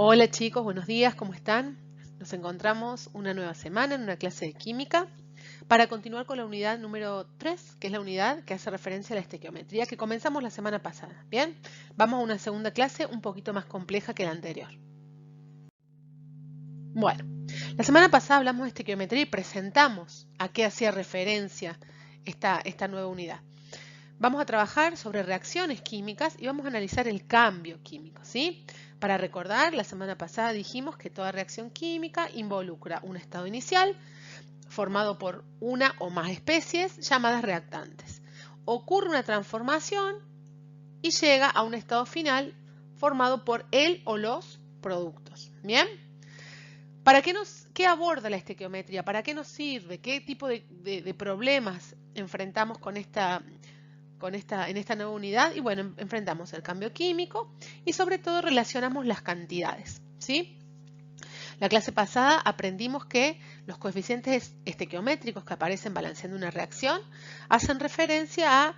Hola chicos, buenos días, ¿cómo están? Nos encontramos una nueva semana en una clase de química para continuar con la unidad número 3, que es la unidad que hace referencia a la estequiometría que comenzamos la semana pasada. Bien, vamos a una segunda clase un poquito más compleja que la anterior. Bueno, la semana pasada hablamos de estequiometría y presentamos a qué hacía referencia esta nueva unidad. Vamos a trabajar sobre reacciones químicas y vamos a analizar el cambio químico, ¿sí? Para recordar, la semana pasada dijimos que toda reacción química involucra un estado inicial formado por una o más especies llamadas reactantes. Ocurre una transformación y llega a un estado final formado por el o los productos. ¿Bien? ¿Qué aborda la estequiometría? ¿Para qué nos sirve? ¿Qué tipo de problemas enfrentamos en esta nueva unidad? Y bueno, enfrentamos el cambio químico y sobre todo relacionamos las cantidades, ¿sí? La clase pasada aprendimos que los coeficientes estequiométricos que aparecen balanceando una reacción hacen referencia a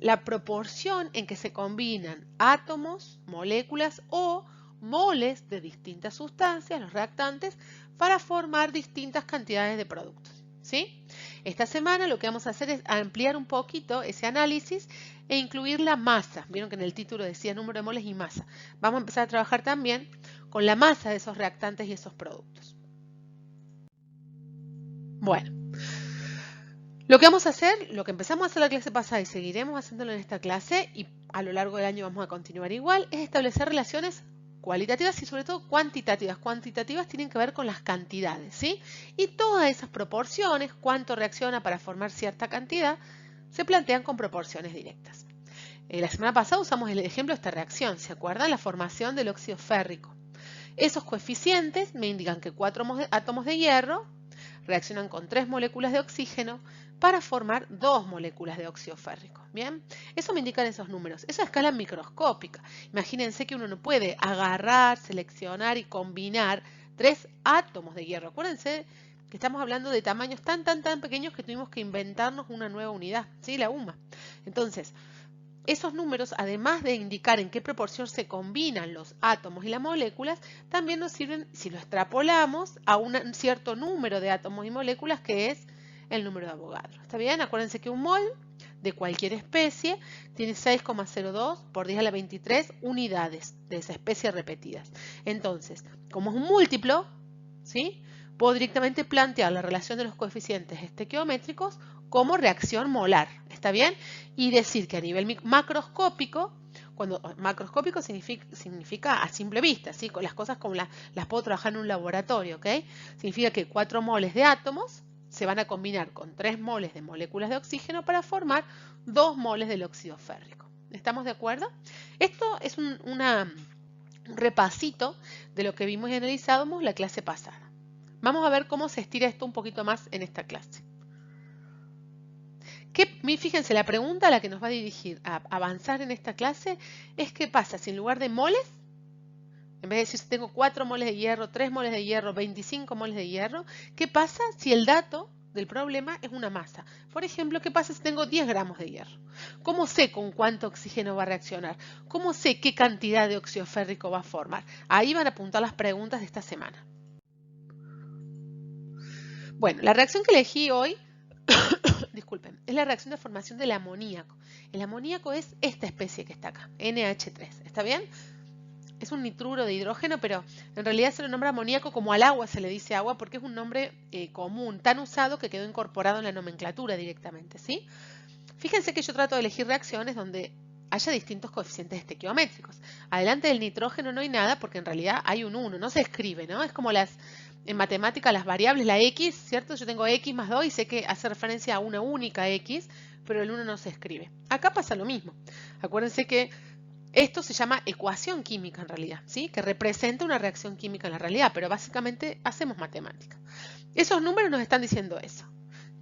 la proporción en que se combinan átomos, moléculas o moles de distintas sustancias, los reactantes, para formar distintas cantidades de productos, ¿sí? Esta semana lo que vamos a hacer es ampliar un poquito ese análisis e incluir la masa. Vieron que en el título decía número de moles y masa. Vamos a empezar a trabajar también con la masa de esos reactantes y esos productos. Bueno, lo que vamos a hacer, lo que empezamos a hacer la clase pasada y seguiremos haciéndolo en esta clase y a lo largo del año vamos a continuar igual, es establecer relaciones cualitativas y sobre todo cuantitativas. Cuantitativas tienen que ver con las cantidades, ¿sí? Y todas esas proporciones, cuánto reacciona para formar cierta cantidad, se plantean con proporciones directas. La semana pasada usamos el ejemplo de esta reacción, ¿se acuerdan? La formación del óxido férrico. Esos coeficientes me indican que 4 átomos de hierro reaccionan con 3 moléculas de oxígeno para formar 2 moléculas de óxido férrico. ¿Bien? Eso me indican esos números. Esa escala microscópica. Imagínense que uno no puede agarrar, seleccionar y combinar 3 átomos de hierro. Acuérdense que estamos hablando de tamaños tan pequeños que tuvimos que inventarnos una nueva unidad, ¿sí? La UMA. Entonces, esos números, además de indicar en qué proporción se combinan los átomos y las moléculas, también nos sirven, si lo extrapolamos, a un cierto número de átomos y moléculas, que es el número de Avogadro. ¿Está bien? Acuérdense que un mol de cualquier especie tiene 6,02 por 10 a la 23 unidades de esa especie repetidas. Entonces, como es un múltiplo, ¿sí? Puedo directamente plantear la relación de los coeficientes estequiométricos como reacción molar, ¿está bien? Y decir que a nivel macroscópico, cuando macroscópico significa a simple vista, ¿sí? Con las cosas como las puedo trabajar en un laboratorio, ¿ok? Significa que 4 moles de átomos se van a combinar con 3 moles de moléculas de oxígeno para formar 2 moles del óxido férrico. ¿Estamos de acuerdo? Esto es un repasito de lo que vimos y analizamos la clase pasada. Vamos a ver cómo se estira esto un poquito más en esta clase. Fíjense, la pregunta a la que nos va a dirigir a avanzar en esta clase es qué pasa si en lugar de moles, en vez de decir si tengo 4 moles de hierro, 3 moles de hierro, 25 moles de hierro, ¿qué pasa si el dato del problema es una masa? Por ejemplo, ¿qué pasa si tengo 10 gramos de hierro? ¿Cómo sé con cuánto oxígeno va a reaccionar? ¿Cómo sé qué cantidad de óxido férrico va a formar? Ahí van a apuntar las preguntas de esta semana. Bueno, la reacción que elegí hoy disculpen, es la reacción de formación del amoníaco. El amoníaco es esta especie que está acá, NH3, ¿está bien? Es un nitruro de hidrógeno, pero en realidad se lo nombra amoníaco como al agua se le dice agua porque es un nombre común, tan usado que quedó incorporado en la nomenclatura directamente, ¿sí? Fíjense que yo trato de elegir reacciones donde haya distintos coeficientes estequiométricos. Adelante del nitrógeno no hay nada porque en realidad hay un 1, no se escribe, ¿no? Es como en matemática las variables, la x, ¿cierto? Yo tengo x más 2 y sé que hace referencia a una única x, pero el 1 no se escribe. Acá pasa lo mismo. Acuérdense que esto se llama ecuación química en realidad, ¿sí? Que representa una reacción química en la realidad, pero básicamente hacemos matemática. Esos números nos están diciendo eso,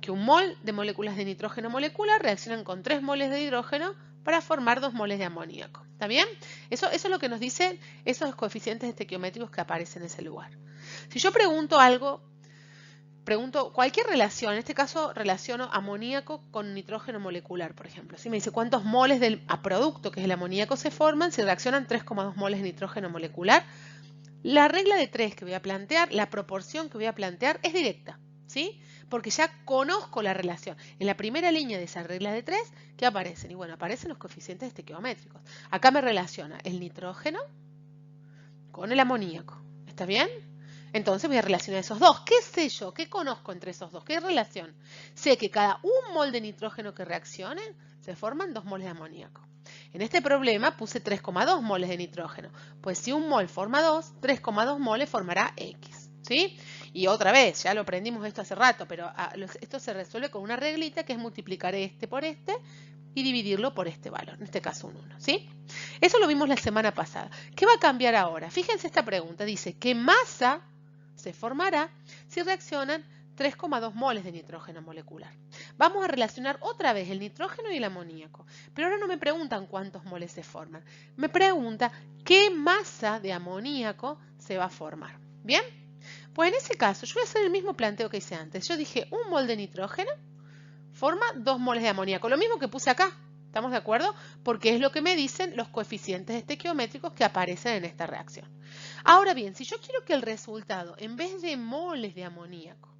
que un mol de moléculas de nitrógeno molecular reaccionan con 3 moles de hidrógeno para formar 2 moles de amoníaco. ¿Está bien? Eso es lo que nos dicen esos coeficientes estequiométricos que aparecen en ese lugar. Si yo pregunto algo, pregunto cualquier relación, en este caso relaciono amoníaco con nitrógeno molecular, por ejemplo. Si me dice cuántos moles del producto, que es el amoníaco, se forman si reaccionan 3,2 moles de nitrógeno molecular, La regla de 3 que voy a plantear, la proporción que voy a plantear es directa, ¿sí? Porque ya conozco la relación. En la primera línea de esa regla de 3, ¿qué aparecen? Y bueno, aparecen los coeficientes estequiométricos. Acá me relaciona el nitrógeno con el amoníaco. ¿Está bien? Entonces voy a relacionar esos dos. ¿Qué sé yo? ¿Qué conozco entre esos dos? ¿Qué relación? Sé que cada un mol de nitrógeno que reaccione se forman 2 moles de amoníaco. En este problema puse 3,2 moles de nitrógeno. Pues si un mol forma 2, 3,2 moles formará X. ¿Sí? Y otra vez, ya lo aprendimos esto hace rato, pero esto se resuelve con una reglita que es multiplicar este por este y dividirlo por este valor, en este caso un 1. ¿Sí? Eso lo vimos la semana pasada. ¿Qué va a cambiar ahora? Fíjense esta pregunta. Dice, ¿qué masa se formará si reaccionan 3,2 moles de nitrógeno molecular? Vamos a relacionar otra vez el nitrógeno y el amoníaco. Pero ahora no me preguntan cuántos moles se forman. Me pregunta qué masa de amoníaco se va a formar. ¿Bien? Pues en ese caso yo voy a hacer el mismo planteo que hice antes. Yo dije un mol de nitrógeno forma 2 moles de amoníaco. Lo mismo que puse acá. ¿Estamos de acuerdo? Porque es lo que me dicen los coeficientes estequiométricos que aparecen en esta reacción. Ahora bien, si yo quiero que el resultado, en vez de moles de amoníaco,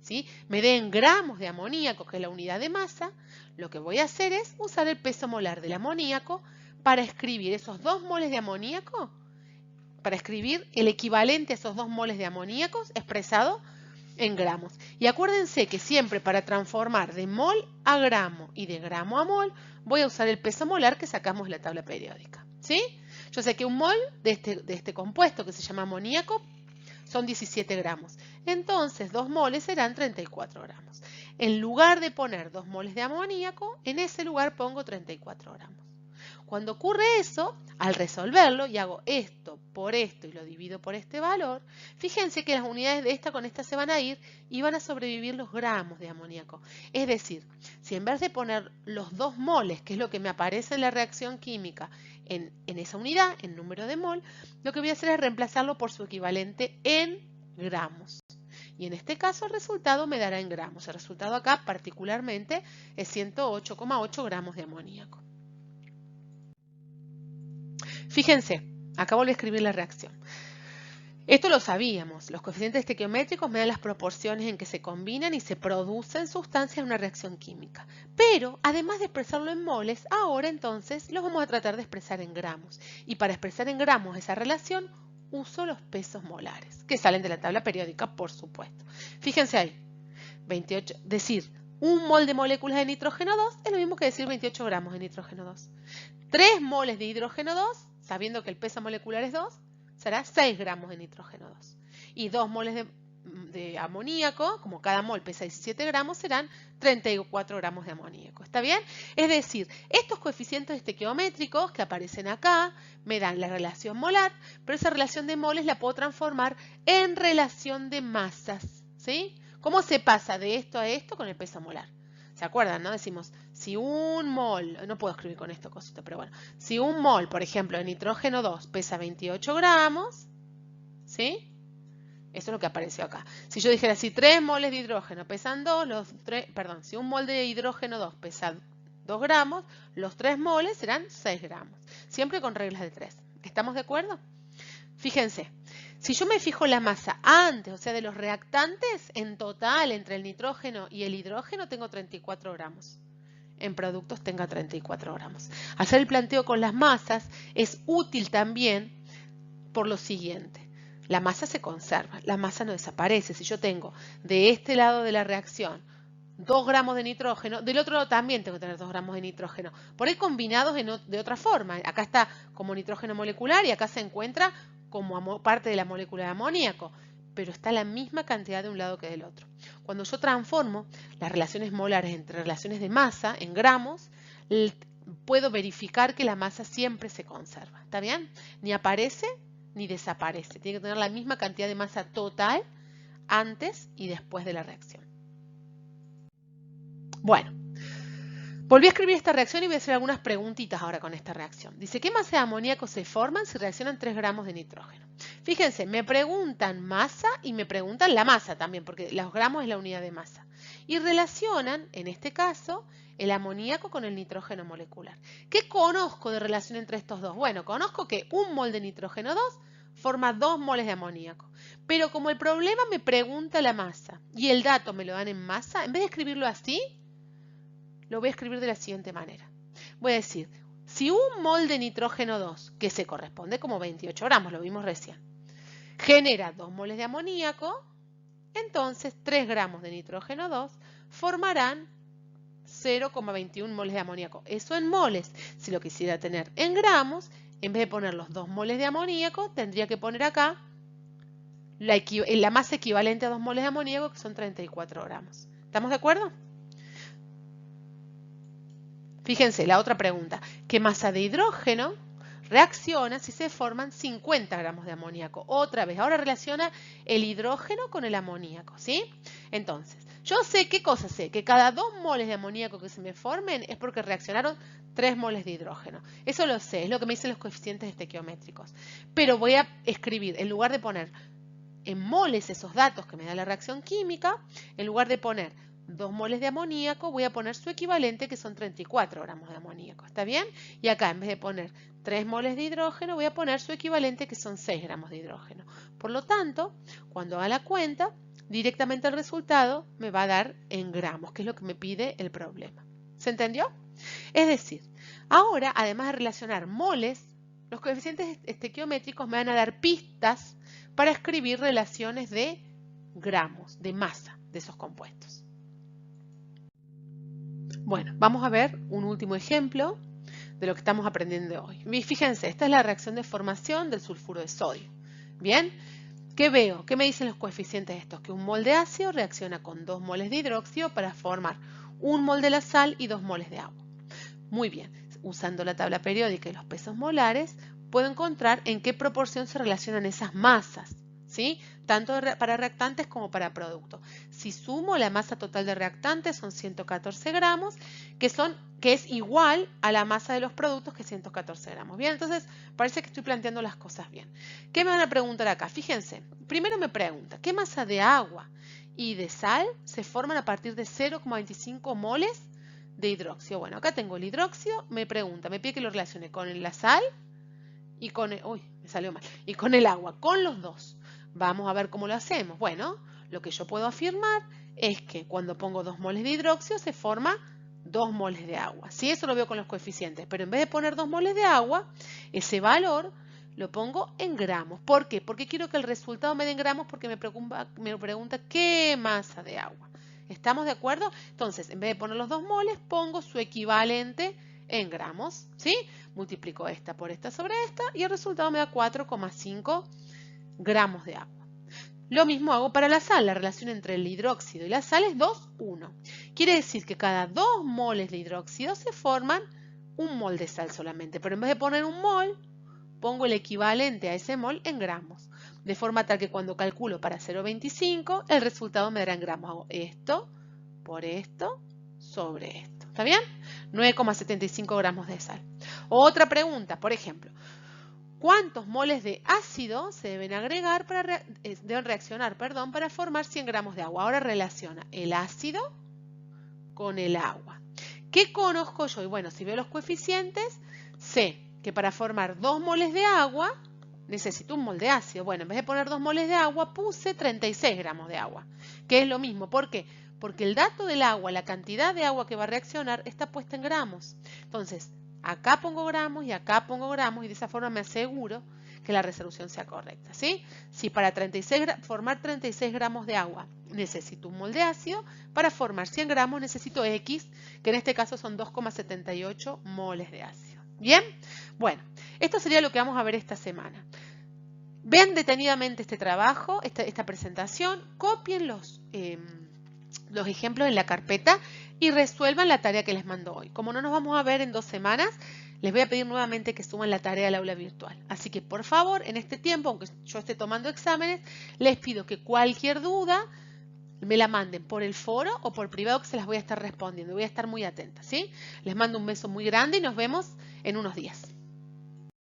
¿sí?, me den gramos de amoníaco, que es la unidad de masa, lo que voy a hacer es usar el peso molar del amoníaco para escribir esos 2 moles de amoníaco, para escribir el equivalente a esos 2 moles de amoníaco expresado en gramos. Y acuérdense que siempre para transformar de mol a gramo y de gramo a mol, voy a usar el peso molar que sacamos de la tabla periódica. ¿Sí? Yo sé que un mol de este compuesto que se llama amoníaco son 17 gramos. Entonces 2 moles serán 34 gramos. En lugar de poner 2 moles de amoníaco, en ese lugar pongo 34 gramos. Cuando ocurre eso, al resolverlo y hago esto por esto y lo divido por este valor, fíjense que las unidades de esta con esta se van a ir y van a sobrevivir los gramos de amoníaco. Es decir, si en vez de poner los 2 moles, que es lo que me aparece en la reacción química, en esa unidad, en número de mol, lo que voy a hacer es reemplazarlo por su equivalente en gramos. Y en este caso el resultado me dará en gramos. El resultado acá particularmente es 108,8 gramos de amoníaco. Fíjense, acá volví a escribir la reacción. Esto lo sabíamos, los coeficientes estequiométricos me dan las proporciones en que se combinan y se producen sustancias en una reacción química. Pero, además de expresarlo en moles, ahora entonces los vamos a tratar de expresar en gramos. Y para expresar en gramos esa relación, uso los pesos molares, que salen de la tabla periódica, por supuesto. Fíjense ahí, 28, decir un mol de moléculas de nitrógeno 2 es lo mismo que decir 28 gramos de nitrógeno 2. 3 moles de hidrógeno 2, sabiendo que el peso molecular es 2, será 6 gramos de nitrógeno 2. Y 2 moles de amoníaco, como cada mol pesa 17 gramos, serán 34 gramos de amoníaco. ¿Está bien? Es decir, estos coeficientes estequiométricos que aparecen acá me dan la relación molar, pero esa relación de moles la puedo transformar en relación de masas. ¿Sí? ¿Cómo se pasa de esto a esto con el peso molar? ¿Se acuerdan, no? Decimos, si un mol, no puedo escribir con esto cosito, pero bueno, si un mol, por ejemplo, de nitrógeno 2 pesa 28 gramos, ¿sí? Eso es lo que apareció acá. Si yo dijera, si 3 moles de hidrógeno pesan 2, si un mol de hidrógeno 2 pesa 2 gramos, los 3 moles serán 6 gramos. Siempre con reglas de 3. ¿Estamos de acuerdo? Fíjense, si yo me fijo la masa antes, o sea, de los reactantes, en total, entre el nitrógeno y el hidrógeno, tengo 34 gramos. En productos tenga 34 gramos. Hacer el planteo con las masas es útil también por lo siguiente. La masa se conserva, la masa no desaparece. Si yo tengo de este lado de la reacción 2 gramos de nitrógeno, del otro lado también tengo que tener 2 gramos de nitrógeno. Por ahí combinados de otra forma. Acá está como nitrógeno molecular y acá se encuentra como parte de la molécula de amoníaco, pero está la misma cantidad de un lado que del otro. Cuando yo transformo las relaciones molares entre relaciones de masa en gramos, puedo verificar que la masa siempre se conserva. ¿Está bien? Ni aparece ni desaparece. Tiene que tener la misma cantidad de masa total antes y después de la reacción. Bueno, volví a escribir esta reacción y voy a hacer algunas preguntitas ahora con esta reacción. Dice, ¿qué masa de amoníaco se forman si reaccionan 3 gramos de nitrógeno? Fíjense, me preguntan masa y me preguntan la masa también, porque los gramos es la unidad de masa. Y relacionan, en este caso, el amoníaco con el nitrógeno molecular. ¿Qué conozco de relación entre estos dos? Bueno, conozco que un mol de nitrógeno 2 forma 2 moles de amoníaco. Pero como el problema me pregunta la masa y el dato me lo dan en masa, en vez de escribirlo así, lo voy a escribir de la siguiente manera. Voy a decir, si un mol de nitrógeno 2, que se corresponde como 28 gramos, lo vimos recién, genera 2 moles de amoníaco, entonces 3 gramos de nitrógeno 2 formarán 0,21 moles de amoníaco. Eso en moles. Si lo quisiera tener en gramos, en vez de poner los 2 moles de amoníaco, tendría que poner acá la masa equivalente a 2 moles de amoníaco, que son 34 gramos. ¿Estamos de acuerdo? Fíjense, la otra pregunta. ¿Qué masa de hidrógeno reacciona si se forman 50 gramos de amoníaco? Otra vez, ahora relaciona el hidrógeno con el amoníaco, ¿sí? Entonces, yo sé, ¿qué cosa sé? Que cada 2 moles de amoníaco que se me formen es porque reaccionaron 3 moles de hidrógeno. Eso lo sé, es lo que me dicen los coeficientes estequiométricos. Pero voy a escribir, en lugar de poner en moles esos datos que me da la reacción química, en lugar de poner 2 moles de amoníaco, voy a poner su equivalente, que son 34 gramos de amoníaco. ¿Está bien? Y acá, en vez de poner 3 moles de hidrógeno, voy a poner su equivalente, que son 6 gramos de hidrógeno. Por lo tanto, cuando haga la cuenta, directamente el resultado me va a dar en gramos, que es lo que me pide el problema. ¿Se entendió? Es decir, ahora, además de relacionar moles, los coeficientes estequiométricos me van a dar pistas para escribir relaciones de gramos, de masa de esos compuestos. Bueno, vamos a ver un último ejemplo de lo que estamos aprendiendo hoy. Fíjense, esta es la reacción de formación del sulfuro de sodio. Bien, ¿qué veo? ¿Qué me dicen los coeficientes estos? Que un mol de ácido reacciona con 2 moles de hidróxido para formar 1 mol de la sal y 2 moles de agua. Muy bien, usando la tabla periódica y los pesos molares, puedo encontrar en qué proporción se relacionan esas masas, ¿sí? Tanto para reactantes como para productos. Si sumo la masa total de reactantes son 114 gramos, que es igual a la masa de los productos, que es 114 gramos. Bien, entonces parece que estoy planteando las cosas bien. ¿Qué me van a preguntar acá? Fíjense, primero me pregunta, ¿qué masa de agua y de sal se forman a partir de 0,25 moles de hidróxido? Bueno, acá tengo el hidróxido, me pide que lo relacione con la sal y con el, me salió mal, y con el agua, con los dos. Vamos a ver cómo lo hacemos. Bueno, lo que yo puedo afirmar es que cuando pongo 2 moles de hidróxido se forma 2 moles de agua. Sí, eso lo veo con los coeficientes, pero en vez de poner 2 moles de agua, ese valor lo pongo en gramos. ¿Por qué? Porque quiero que el resultado me dé en gramos, porque me pregunta qué masa de agua. ¿Estamos de acuerdo? Entonces, en vez de poner los 2 moles, pongo su equivalente en gramos, ¿sí? Multiplico esta por esta sobre esta y el resultado me da 4,5 gramos de agua. Lo mismo hago para la sal. La relación entre el hidróxido y la sal es 2:1. Quiere decir que cada 2 moles de hidróxido se forman 1 mol de sal solamente. Pero en vez de poner 1 mol, pongo el equivalente a ese mol en gramos. De forma tal que cuando calculo para 0,25, el resultado me dará en gramos. Hago esto por esto sobre esto. ¿Está bien? 9,75 gramos de sal. Otra pregunta, por ejemplo, ¿cuántos moles de ácido se deben agregar deben reaccionar para formar 100 gramos de agua? Ahora relaciona el ácido con el agua. ¿Qué conozco yo? Y bueno, si veo los coeficientes, sé que para formar 2 moles de agua necesito 1 mol de ácido. Bueno, en vez de poner 2 moles de agua, puse 36 gramos de agua, que es lo mismo. ¿Por qué? Porque el dato del agua, la cantidad de agua que va a reaccionar, está puesta en gramos. Entonces, acá pongo gramos y acá pongo gramos y de esa forma me aseguro que la resolución sea correcta, ¿sí? Si para formar 36 gramos de agua necesito 1 mol de ácido, para formar 100 gramos necesito X, que en este caso son 2,78 moles de ácido. ¿Bien? Bueno, esto sería lo que vamos a ver esta semana. Vean detenidamente este trabajo, esta presentación, copien los ejemplos en la carpeta y resuelvan la tarea que les mando hoy. Como no nos vamos a ver en 2 semanas, les voy a pedir nuevamente que suban la tarea al aula virtual. Así que, por favor, en este tiempo, aunque yo esté tomando exámenes, les pido que cualquier duda me la manden por el foro o por privado, que se las voy a estar respondiendo. Voy a estar muy atenta, ¿sí? Les mando un beso muy grande y nos vemos en unos días.